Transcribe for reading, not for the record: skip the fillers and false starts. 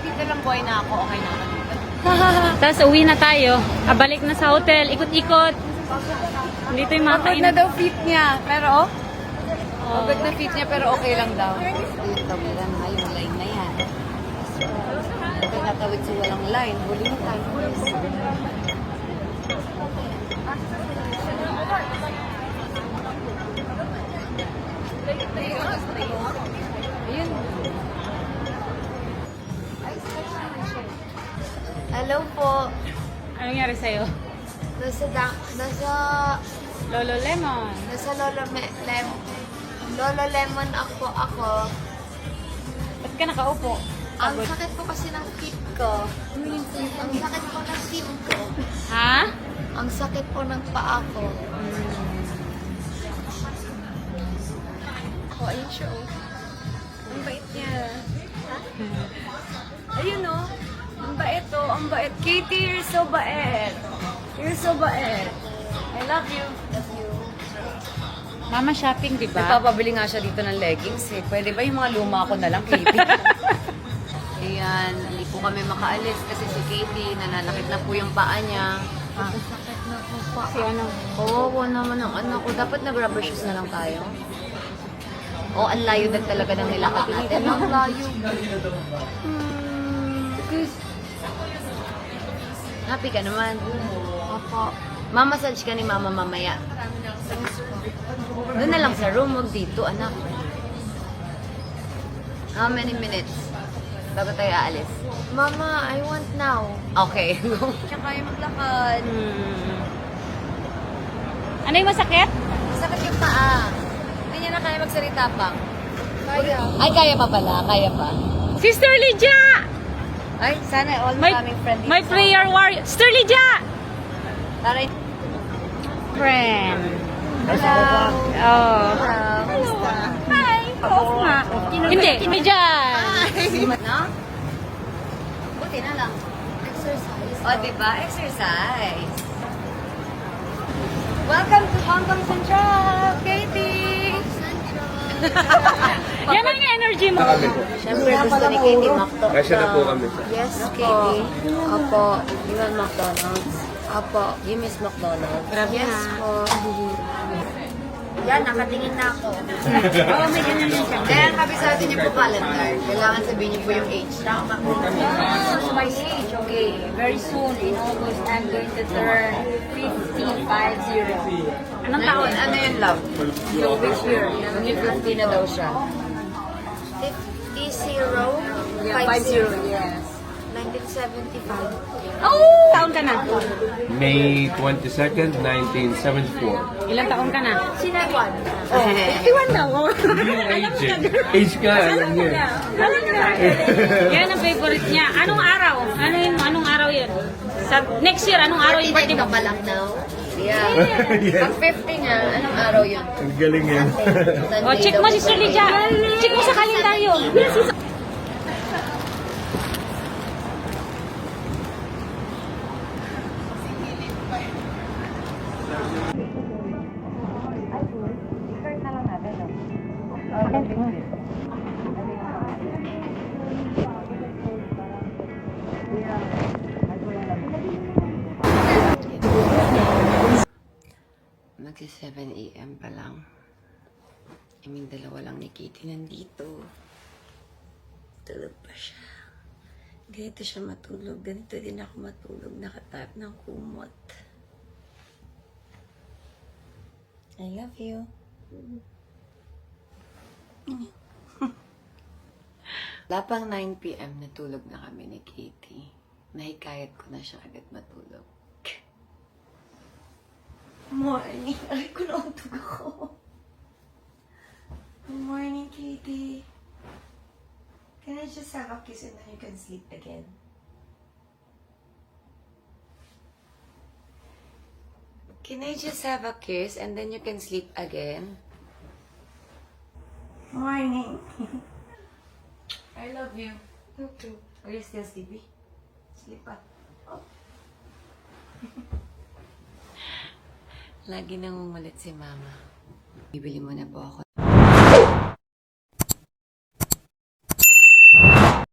dito lang buhay na ako, okay na ako dito. Tapos uwi na tayo. Balik na sa hotel. Ikot-ikot. Dito yung mga Pagod na daw feet niya, pero pagod na feet niya, pero okay lang daw. Yung tawiran na yung line na yan. Okay, natawid sa walang line. Huli na tayo. Ayun. Hello po. Ano nangyari sa'yo? Nasa Lolo Lemon. Lolo Lemon ako. Ba't ka nakaupo? Ang sakit po kasi ng feet ko. Ang sakit po ng feet ko. Ha? Ang sakit po ng paa ko. Oh, ayun siya oh. Ang bait niya. Ayun oh. Ang bait oh. Ang bait. Katie, you're so bait. You're so bait. I love you. Love you. Mama shopping, di ba? Nagpapabili nga siya dito ng leggings eh. Pwede ba yung mga luma ko na lang, Katie? Ayan, hindi po kami makaalis kasi si Katie, nananakit na po yung paa niya. Sakit na po pa. Si ano? Oo, naman ang anak ko. Dapat nag-rubber shoes na lang tayo. O, ang layo din talaga ng nilakad natin. Ang layo. Happy ka naman. Opo. Mamasage ka ni Mama mamaya. Doon na lang sa room, huwag dito, anak. How many minutes bago tayo aalis? Mama, I want now. Okay. Siya kaya maglakad. Ano yung masakit? Masakit yung paa. Hindi niya na kaya magsalita pa. Kaya. Ay, kaya pa pala. Kaya pa. Sister Lydia! Ay, sana all My, maraming friend dito. my prayer warrior. Sister Lydia! Taray. Friend. Hello. Oh. Hello. Hi. Off nga. Hindi, may dyan. No? Buti na lang. Exercise. O, diba? Exercise. Welcome to Hong Kong Central, Katie! Yan ang energy mo. Siyempre, gusto ni Katie McDonald's. Kasya na po kami. Yes, Katie. Opo. You want McDonald's? Opo. You miss McDonald's? Yes po. Yan, nakatingin na ako. Oo, may ganyan din siya. Kaya sabi sa atin niyo po calendar, kailangan sabihin niyo po yung age. That's my age, okay. Very soon, in August, I'm going to turn 50. Anong taon? Ano yun, love? So, which year? Yung 50 na daw siya. 50? Yeah, 50, yes. 1975. Oh! Taon ka na? May 22nd, 1974. Ilang taon ka na? Sinawan. Oh, 51 daw. Hindi yung age eh. Age ka, alam niya. Alam na. Yan ang favorite niya. Anong araw? Anong araw yan? Sa next year, anong araw yung birthday mo? ka pa lang now. Yeah. Yes. Ang 50 niya, anong araw yun? Ang galing yan. O, check mo, Sister Lydia. Check mo sa kalendaryo. Magsi 7 AM pa lang. Kaming dalawa lang ni Katie nandito. Tulog pa siya. Ganito siya matulog. Ganito din ako matulog. Nakatap ng kumot. I love you. Lapang 9 PM natulog na kami ni Katie. Nahikayat ko na siya agad matulog. Morning. Ay, kunautog ako. Good morning, Katie. Can I just have a kiss and then you can sleep again? Can I just have a kiss and then you can sleep again? Morning. I love you. You too. Are you still sleepy? Sleep pa. Oh. Lagi nangungulit si Mama. Bibili mo na po ako